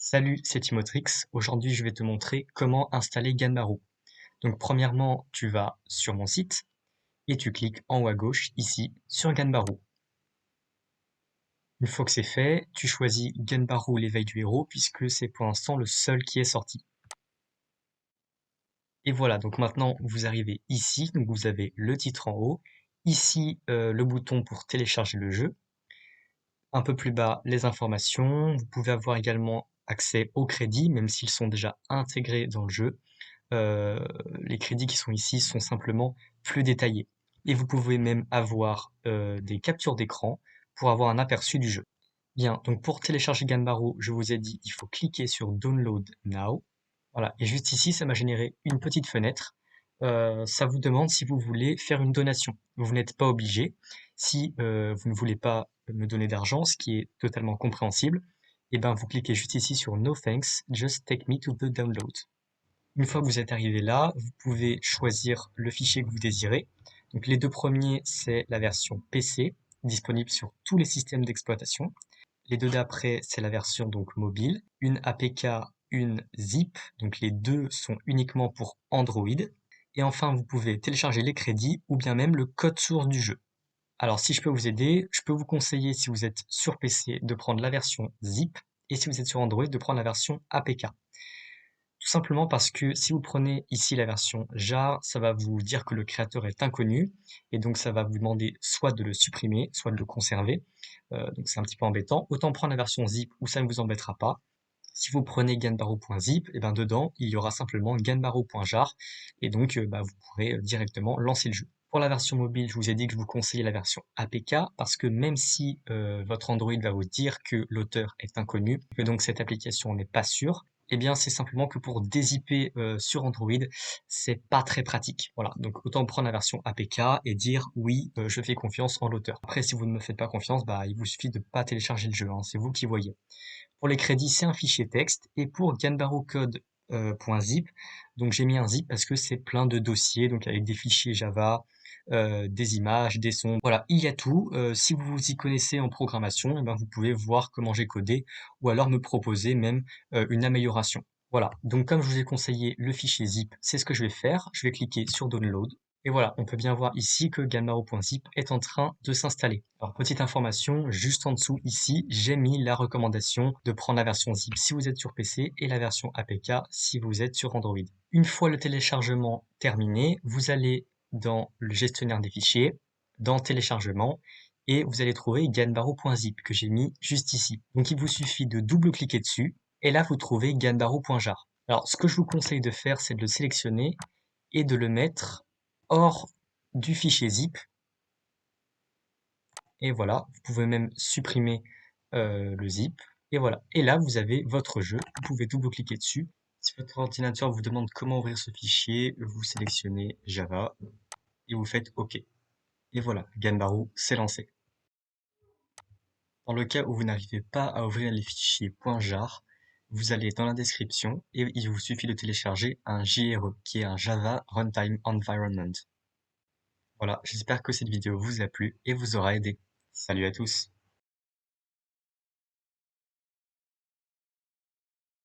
Salut, c'est Timotrix. Aujourd'hui, je vais te montrer comment installer Ganbaro. Donc, premièrement, tu vas sur mon site et tu cliques en haut à gauche, ici, sur Ganbaro. Une fois que c'est fait, tu choisis Ganbaro, l'éveil du héros, puisque c'est pour l'instant le seul qui est sorti. Et voilà, donc maintenant, vous arrivez ici, donc vous avez le titre en haut, ici, le bouton pour télécharger le jeu, un peu plus bas, les informations. Vous pouvez avoir également accès aux crédits, même s'ils sont déjà intégrés dans le jeu. Euh, les crédits qui sont ici sont simplement plus détaillés. Et vous pouvez même avoir des captures d'écran pour avoir un aperçu du jeu. Bien, donc pour télécharger Ganbaro, je vous ai dit, il faut cliquer sur Download Now. Voilà, et juste ici, ça m'a généré une petite fenêtre. Ça vous demande si vous voulez faire une donation. Vous n'êtes pas obligé. Si vous ne voulez pas me donner d'argent, ce qui est totalement compréhensible, et ben vous cliquez juste ici sur No thanks, just take me to the download. Une fois que vous êtes arrivé là, vous pouvez choisir le fichier que vous désirez. Donc les deux premiers, c'est la version PC, disponible sur tous les systèmes d'exploitation. Les deux d'après, c'est la version donc mobile, une APK, une zip, donc les deux sont uniquement pour Android. Et enfin, vous pouvez télécharger les crédits ou bien même le code source du jeu. Alors si je peux vous aider, je peux vous conseiller, si vous êtes sur PC, de prendre la version zip, et si vous êtes sur Android, de prendre la version APK. Tout simplement parce que si vous prenez ici la version jar, ça va vous dire que le créateur est inconnu, et donc ça va vous demander soit de le supprimer, soit de le conserver. Donc c'est un petit peu embêtant. Autant prendre la version zip où ça ne vous embêtera pas. Si vous prenez ganbaro.zip, et ben dedans, il y aura simplement ganbaro.jar, et donc vous pourrez directement lancer le jeu. Pour la version mobile, je vous ai dit que je vous conseillais la version APK, parce que même si votre Android va vous dire que l'auteur est inconnu, que donc cette application n'est pas sûre, eh bien c'est simplement que pour dézipper sur Android, c'est pas très pratique. Voilà, donc autant prendre la version APK et dire oui, je fais confiance en l'auteur. Après, si vous ne me faites pas confiance, il vous suffit de pas télécharger le jeu, hein, c'est vous qui voyez. Pour les crédits, c'est un fichier texte. Et pour Ganbaro Code .zip, donc j'ai mis un zip parce que c'est plein de dossiers, donc avec des fichiers Java, des images, des sons. Voilà, il y a tout. Si vous vous y connaissez en programmation, vous pouvez voir comment j'ai codé ou alors me proposer même une amélioration. Voilà, donc comme je vous ai conseillé le fichier zip, c'est ce que je vais faire. Je vais cliquer sur Download. Et voilà, on peut bien voir ici que Ganbaro.zip est en train de s'installer. Alors, petite information, juste en dessous ici, j'ai mis la recommandation de prendre la version zip si vous êtes sur PC et la version APK si vous êtes sur Android. Une fois le téléchargement terminé, vous allez dans le gestionnaire des fichiers, dans téléchargement, et vous allez trouver ganbaro.zip que j'ai mis juste ici. Donc il vous suffit de double-cliquer dessus, et là vous trouvez ganbaro.jar. Alors ce que je vous conseille de faire, c'est de le sélectionner et de le mettre hors du fichier zip. Et voilà, vous pouvez même supprimer le zip. Et voilà. Et là, vous avez votre jeu. Vous pouvez double-cliquer dessus. Si votre ordinateur vous demande comment ouvrir ce fichier, vous sélectionnez Java et vous faites OK. Et voilà, Ganbaro s'est lancé. Dans le cas où vous n'arrivez pas à ouvrir les fichiers .jar, vous allez dans la description et il vous suffit de télécharger un JRE, qui est un Java Runtime Environment. Voilà, j'espère que cette vidéo vous a plu et vous aura aidé. Salut à tous!